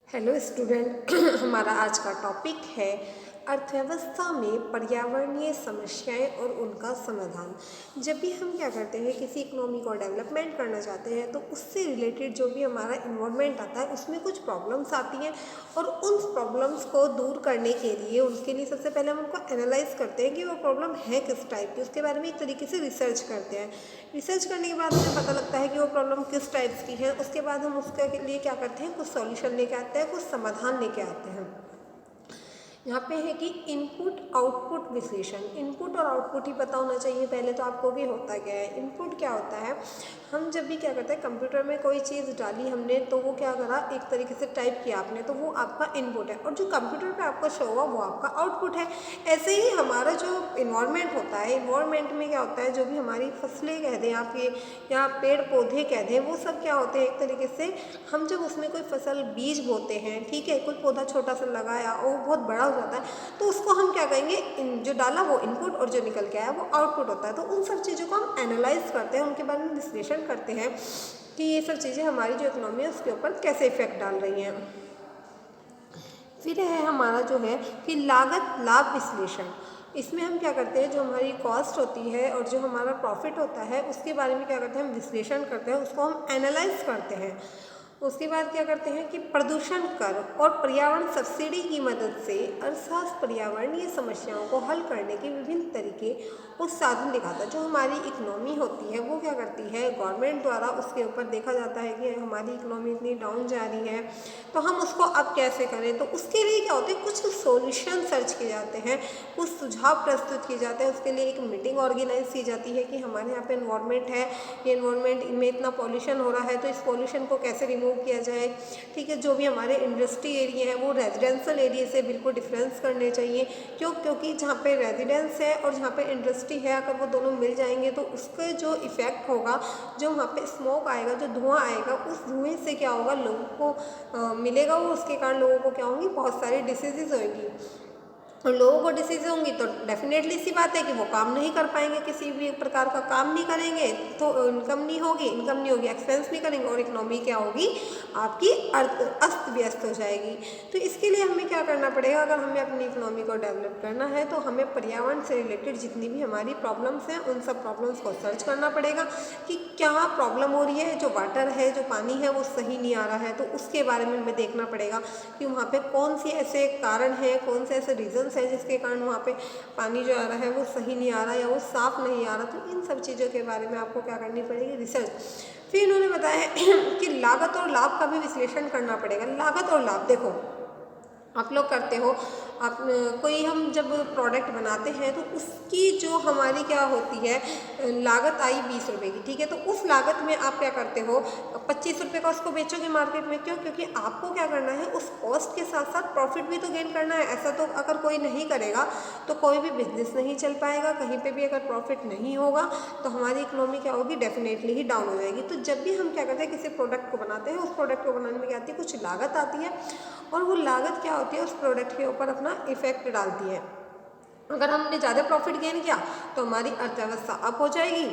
Hello student हमारा आज का टॉपिक है अर्थव्यवस्था में पर्यावरणीय समस्याएं और उनका समाधान। जब भी हम क्या करते हैं, किसी इकोनॉमी को डेवलपमेंट करना चाहते हैं तो उससे रिलेटेड जो भी हमारा इन्वायरमेंट आता है उसमें कुछ प्रॉब्लम्स आती हैं और उन प्रॉब्लम्स को दूर करने के लिए उसके लिए सबसे पहले हम उनको एनालाइज करते हैं कि वो प्रॉब्लम है किस टाइप की, उसके बारे में एक तरीके से रिसर्च करते हैं। रिसर्च करने के बाद हमें पता लगता है कि वो प्रॉब्लम किस टाइप्स की है। उसके बाद हम उसके लिए क्या करते हैं, कुछ सॉल्यूशन लेके आते हैं, कुछ समाधान लेके आते हैं। यहाँ पे है कि इनपुट आउटपुट विश्लेषण। इनपुट और आउटपुट ही पता होना चाहिए पहले तो आपको कि होता क्या है। इनपुट क्या होता है, हम जब भी क्या करते हैं, कंप्यूटर में कोई चीज़ डाली हमने तो वो क्या करा, एक तरीके से टाइप किया आपने तो वो आपका इनपुट है, और जो कंप्यूटर पे आपका शो हुआ वो आपका आउटपुट है। ऐसे ही हमारा जो इन्वायरमेंट होता है, इन्वायरमेंट में क्या होता है, जो भी हमारी फसलें कह दें आप ये या पेड़ पौधे कह दें, वो सब क्या होते हैं, एक तरीके से हम जब उसमें कोई फसल बीज बोते हैं, ठीक है, कोई पौधा छोटा सा लगाया और वो बहुत बड़ा हो जाता है तो उसको हम क्या कहेंगे, जो डाला वो इनपुट और जो निकल के आया वो आउटपुट होता है। तो उन सब चीज़ों को हम एनालाइज करते हैं, उनके बारे में विश्लेषण करते हैं कि ये सब चीज़ें हमारी जो इकोनॉमी है उसके ऊपर कैसे इफेक्ट डाल रही हैं। फिर है हमारा जो है कि लागत लाभ विश्लेषण। इसमें हम क्या करते हैं, जो हमारी कॉस्ट होती है और जो हमारा प्रॉफिट होता है उसके बारे में क्या करते हैं, हम विश्लेषण करते हैं, उसको हम एनालाइज करते हैं। उसके बाद क्या करते हैं कि प्रदूषण कर और पर्यावरण सब्सिडी की मदद से अर्थशास्त्र पर्यावरणीय समस्याओं को हल करने के विभिन्न तरीके और साधन दिखाता है। जो हमारी इकोनॉमी होती है वो क्या करती है, गवर्नमेंट द्वारा उसके ऊपर देखा जाता है कि हमारी इकोनॉमी इतनी डाउन जा रही है तो हम उसको अब कैसे करें। तो उसके लिए क्या होते हैं, कुछ सॉल्यूशन सर्च किए जाते हैं, कुछ सुझाव प्रस्तुत किए जाते हैं। उसके लिए एक मीटिंग ऑर्गेनाइज की जाती है कि हमारे यहाँ पे इन्वायरमेंट है, ये इन्वायरमेंट में इतना पॉल्यूशन हो रहा है तो इस पॉल्यूशन को कैसे रिमूव किया जाए। ठीक है, जो भी हमारे इंडस्ट्री एरिया है वो रेजिडेंशियल एरिया से बिल्कुल डिफरेंस करने चाहिए। क्योंकि जहाँ पे रेजिडेंस है और जहाँ पे इंडस्ट्री है, अगर वो दोनों मिल जाएंगे तो उसके जो इफ़ेक्ट होगा, जो वहाँ पे स्मोक आएगा, जो धुआं आएगा, उस धुएं से क्या होगा, लोगों को मिलेगा वो, उसके कारण लोगों को क्या होंगी, बहुत सारी डिसीजेज होगी। और लोगों को डिसीज होंगी तो डेफिनेटली सी बात है कि वो काम नहीं कर पाएंगे, किसी भी प्रकार का काम नहीं करेंगे तो इनकम नहीं होगी, एक्सपेंस नहीं करेंगे और इकोनॉमी क्या होगी, आपकी अस्त व्यस्त हो जाएगी। तो इसके लिए हमें क्या करना पड़ेगा, अगर हमें अपनी इकोनॉमी को डेवलप करना है तो हमें पर्यावरण से रिलेटेड जितनी भी हमारी प्रॉब्लम्स हैं उन सब प्रॉब्लम्स को सर्च करना पड़ेगा कि क्या प्रॉब्लम हो रही है। जो वाटर है, जो पानी है वो सही नहीं आ रहा है तो उसके बारे में हमें देखना पड़ेगा कि वहाँ पे कौन सी ऐसे कारण हैं, कौन से ऐसे रीजंस है जिसके कारण वहाँ पे पानी जो आ रहा है वो सही नहीं आ रहा या वो साफ़ नहीं आ रहा। तो इन सब चीज़ों के बारे में आपको क्या करनी पड़ेगी, रिसर्च। फिर इन्होंने बताया कि लागत और लाभ का भी विश्लेषण करना पड़ेगा। लागत और लाभ देखो, आप लोग करते हो, आप कोई हम जब प्रोडक्ट बनाते हैं तो उसकी जो हमारी क्या होती है, लागत आई 20 रुपये की, ठीक है, तो उस लागत में आप क्या करते हो, 25 रुपये का उसको बेचोगे मार्केट में। क्यों? क्योंकि आपको क्या करना है, उस कॉस्ट के साथ साथ प्रॉफिट भी तो गेन करना है। ऐसा तो अगर कोई नहीं करेगा तो कोई भी बिजनेस नहीं चल पाएगा। कहीं पे भी अगर प्रॉफिट नहीं होगा तो हमारी इकोनॉमी क्या होगी, डेफिनेटली ही डाउन हो जाएगी। तो जब भी हम क्या करते हैं, किसी प्रोडक्ट को बनाते हैं, उस प्रोडक्ट को बनाने में क्या आती है, कुछ लागत आती है और वो लागत क्या होती है, उस प्रोडक्ट के ऊपर अपना इफेक्ट डालती है। अगर हमने ज़्यादा प्रॉफिट गेन किया तो हमारी अर्थव्यवस्था अप हो जाएगी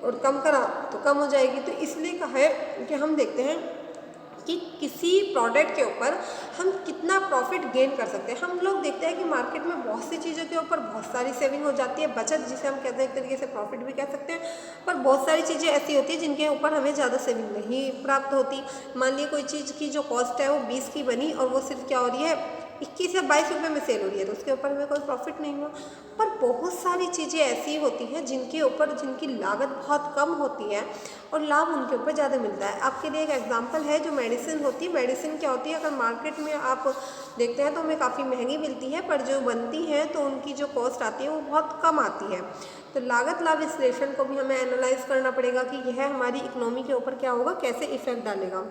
और कम करा तो कम हो जाएगी। तो इसलिए कहा है कि हम देखते हैं कि किसी प्रोडक्ट के ऊपर हम कितना प्रॉफिट गेन कर सकते हैं। हम लोग देखते हैं कि मार्केट में बहुत सी चीज़ों के ऊपर बहुत सारी सेविंग हो जाती है, बचत जिसे हम कहते हैं, एक तरीके से प्रॉफिट भी कह सकते हैं। पर बहुत सारी चीज़ें ऐसी होती है जिनके ऊपर हमें ज़्यादा सेविंग नहीं प्राप्त होती। मान लीजिए कोई चीज़ की जो कॉस्ट है वो 20 की बनी और वो सिर्फ क्या हो रही है, 21 या 22 रुपये में सेल हो रही है, तो उसके ऊपर हमें कोई प्रॉफिट नहीं हुआ। पर बहुत सारी चीज़ें ऐसी होती हैं जिनके ऊपर जिनकी लागत बहुत कम होती है और लाभ उनके ऊपर ज़्यादा मिलता है। आपके लिए एक एग्जांपल है, जो मेडिसिन होती है, मेडिसिन क्या होती है, अगर मार्केट में आप देखते हैं तो हमें काफ़ी महंगी मिलती है, पर जो बनती है तो उनकी जो कॉस्ट आती है वो बहुत कम आती है। तो लागत लाभ विश्लेषण को भी हमें एनालाइज करना पड़ेगा कि यह हमारी इकोनॉमी के ऊपर क्या होगा, कैसे इफेक्ट डालेगा।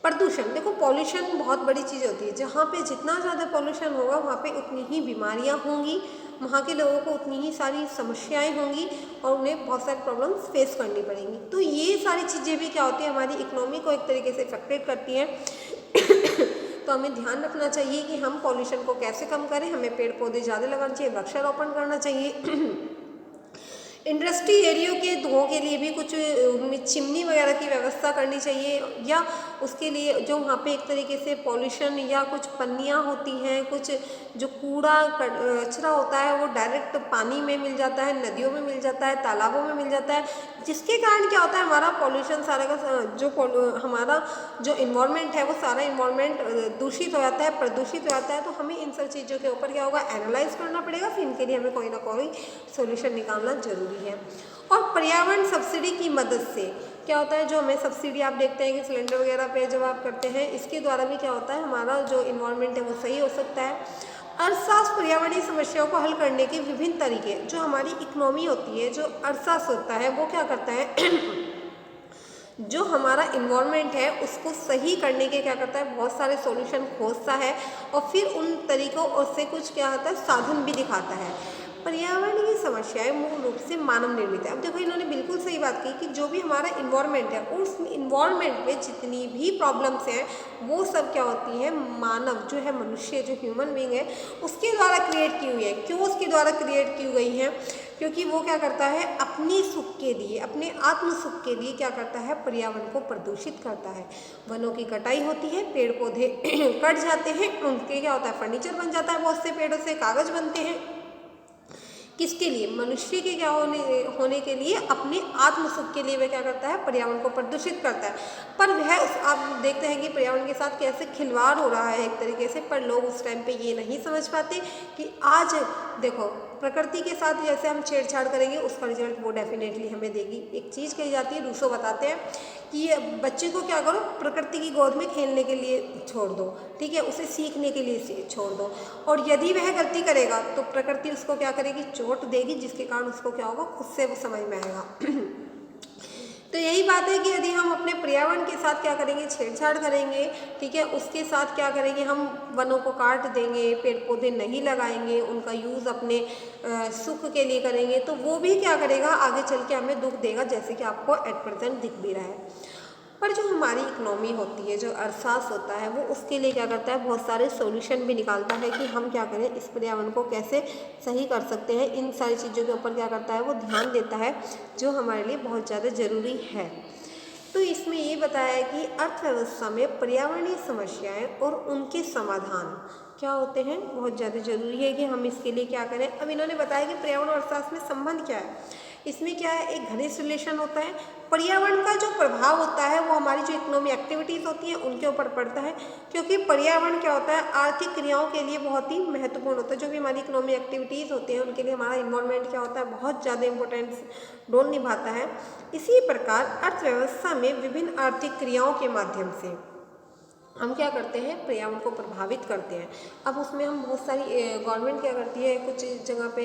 प्रदूषण, देखो पॉल्यूशन बहुत बड़ी चीज़ होती है। जहाँ पे जितना ज़्यादा पॉल्यूशन होगा वहाँ पे उतनी ही बीमारियाँ होंगी, वहाँ के लोगों को उतनी ही सारी समस्याएं होंगी और उन्हें बहुत सारी प्रॉब्लम्स फेस करनी पड़ेंगी। तो ये सारी चीज़ें भी क्या होती है, हमारी इकोनॉमी को एक तरीके से इफेक्टेड करती हैं। तो हमें ध्यान रखना चाहिए कि हम पॉल्यूशन को कैसे कम करें। हमें पेड़ पौधे ज़्यादा लगाना चाहिए, वृक्षारोपण करना चाहिए। इंडस्ट्री एरियो के धुओं के लिए भी कुछ उनमें चिमनी वगैरह की व्यवस्था करनी चाहिए, या उसके लिए जो वहाँ पे एक तरीके से पॉल्यूशन या कुछ पन्नियाँ होती हैं, कुछ जो कूड़ा कचरा होता है वो डायरेक्ट पानी में मिल जाता है, नदियों में मिल जाता है, तालाबों में मिल जाता है, जिसके कारण क्या होता है हमारा पॉल्यूशन सारा का हमारा जो इन्वायरमेंट है वो सारा इन्वायरमेंट दूषित हो जाता है, प्रदूषित हो जाता है। तो हमें इन सब चीज़ों के ऊपर क्या होगा, एनालाइज करना पड़ेगा, फिर इनके लिए हमें कोई ना कोई सोल्यूशन निकालना जरूरी है। और पर्यावरण सब्सिडी की मदद से क्या होता है, जो हमें सब्सिडी आप देखते हैं कि सिलेंडर वगैरह पे जब आप करते हैं, इसके द्वारा भी क्या होता है हमारा जो इन्वायरमेंट है वो सही हो सकता है। अर्थशास्त्र पर्यावरणीय समस्याओं को हल करने के विभिन्न तरीके, जो हमारी इकोनॉमी होती है, जो अर्थशास्त्र होता है वो क्या करता है जो हमारा इन्वायरमेंट है उसको सही करने के क्या करता है, बहुत सारे सॉल्यूशन खोजता है और फिर उन तरीकों और से कुछ क्या होता है साधन भी दिखाता है। पर्यावरणीय समस्याएं मूल रूप से मानव निर्मित है। अब देखो इन्होंने बिल्कुल सही बात की कि जो भी हमारा इन्वायरमेंट है उस इन्वायरमेंट में जितनी भी प्रॉब्लम्स हैं वो सब क्या होती हैं, मानव जो है, मनुष्य जो ह्यूमन बीइंग है उसके द्वारा क्रिएट की हुई है। क्यों उसके द्वारा क्रिएट की गई है, क्योंकि वो क्या करता है अपनी सुख के लिए, अपने आत्म सुख के लिए क्या करता है, पर्यावरण को प्रदूषित करता है। वनों की कटाई होती है, पेड़ पौधे कट जाते हैं, उनके क्या होता है फर्नीचर बन जाता है, बहुत से पेड़ों से कागज बनते हैं। किसके लिए, मनुष्य के क्या होने के लिए, अपने आत्म सुख के लिए वह क्या करता है, पर्यावरण को प्रदूषित करता है। पर वह आप देखते हैं कि पर्यावरण के साथ कैसे खिलवाड़ हो रहा है एक तरीके से, पर लोग उस टाइम पे ये नहीं समझ पाते कि आज देखो प्रकृति के साथ जैसे हम छेड़छाड़ करेंगे उसका रिजल्ट वो डेफिनेटली हमें देगी। एक चीज़ कही जाती है, रूसो बताते हैं कि बच्चे को क्या करो, प्रकृति की गोद में खेलने के लिए छोड़ दो, ठीक है, उसे सीखने के लिए छोड़ दो, और यदि वह गलती करेगा तो प्रकृति उसको क्या करेगी, चोट देगी, जिसके कारण उसको क्या होगा, खुद से वो समझ में आएगा। तो यही बात है कि यदि हम अपने पर्यावरण के साथ क्या करेंगे, छेड़छाड़ करेंगे, ठीक है, उसके साथ क्या करेंगे, हम वनों को काट देंगे, पेड़ पौधे नहीं लगाएंगे, उनका यूज़ अपने सुख के लिए करेंगे, तो वो भी क्या करेगा, आगे चल के हमें दुख देगा, जैसे कि आपको एट प्रेजेंट दिख भी रहा है। पर जो हमारी इकोनॉमी होती है, जो अर्थशास्त्र होता है, वो उसके लिए क्या करता है, बहुत सारे सॉल्यूशन भी निकालता है कि हम क्या करें, इस पर्यावरण को कैसे सही कर सकते हैं। इन सारी चीज़ों के ऊपर क्या करता है, वो ध्यान देता है, जो हमारे लिए बहुत ज़्यादा ज़रूरी है। तो इसमें ये बताया है कि अर्थव्यवस्था में पर्यावरणीय समस्याएं और उनके समाधान क्या होते हैं, बहुत ज़्यादा जरूरी है कि हम इसके लिए क्या करें। अब इन्होंने बताया कि पर्यावरण और अर्थशास्त्र में संबंध क्या है। इसमें क्या है, एक घनिष्ठ रिलेशन होता है। पर्यावरण का जो प्रभाव होता है वो हमारी जो इकोनॉमी एक्टिविटीज़ होती हैं उनके ऊपर पड़ता है, क्योंकि पर्यावरण क्या होता है, आर्थिक क्रियाओं के लिए बहुत ही महत्वपूर्ण होता है। जो भी हमारी इकोनॉमी एक्टिविटीज़ होती हैं उनके लिए हमारा इन्वायरमेंट क्या होता है, बहुत ज़्यादा इंपॉर्टेंस रोल निभाता है। इसी प्रकार अर्थव्यवस्था में विभिन्न आर्थिक क्रियाओं के माध्यम से हम क्या करते हैं, पर्यावरण को प्रभावित करते हैं। अब उसमें हम बहुत सारी गवर्नमेंट क्या करती है, कुछ जगह पे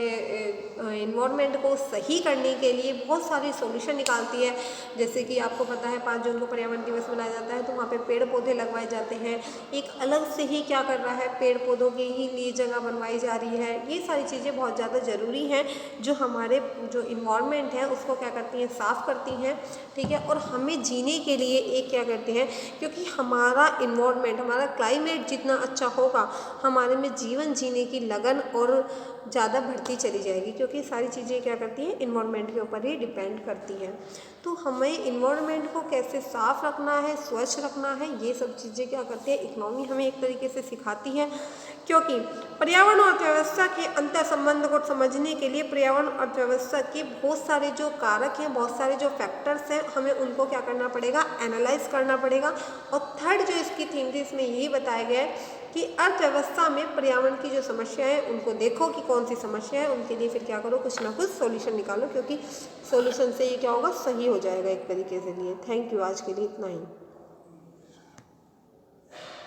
इन्वायरमेंट को सही करने के लिए बहुत सारी सॉल्यूशन निकालती है। जैसे कि आपको पता है 5 जून को पर्यावरण दिवस मनाया जाता है, तो वहाँ पे पेड़ पौधे लगवाए जाते हैं। एक अलग से ही क्या कर रहा है, पेड़ पौधों के ही लिए जगह बनवाई जा रही है। ये सारी चीज़ें बहुत ज़्यादा ज़रूरी हैं, जो हमारे जो इन्वायरमेंट है उसको क्या करती हैं, साफ़ करती हैं, ठीक है, और हमें जीने के लिए एक क्या करते हैं, क्योंकि हमारा इन्वायरमेंट, हमारा क्लाइमेट जितना अच्छा होगा, हमारे में जीवन जीने की लगन और ज़्यादा बढ़ती चली जाएगी, क्योंकि सारी चीज़ें क्या करती हैं, इन्वायरमेंट के ऊपर ही डिपेंड करती हैं। तो हमें इन्वायरमेंट को कैसे साफ रखना है, स्वच्छ रखना है, ये सब चीज़ें क्या करती है, इकोनॉमी हमें एक तरीके से सिखाती है। क्योंकि पर्यावरण और अर्थव्यवस्था के अंतर संबंध को समझने के लिए पर्यावरण और अर्थव्यवस्था के बहुत सारे जो कारक हैं, बहुत सारे जो फैक्टर्स हैं, हमें उनको क्या करना पड़ेगा, एनालाइज करना पड़ेगा। और थर्ड जो इसकी थीम थी, इसमें यही बताया गया है कि अर्थव्यवस्था में पर्यावरण की जो समस्या है उनको देखो कि कौन सी समस्या है, उनके लिए फिर क्या करो, कुछ ना कुछ सॉल्यूशन निकालो, क्योंकि सॉल्यूशन से ये क्या होगा, सही हो जाएगा एक तरीके से लिए। थैंक यू, आज के लिए इतना ही।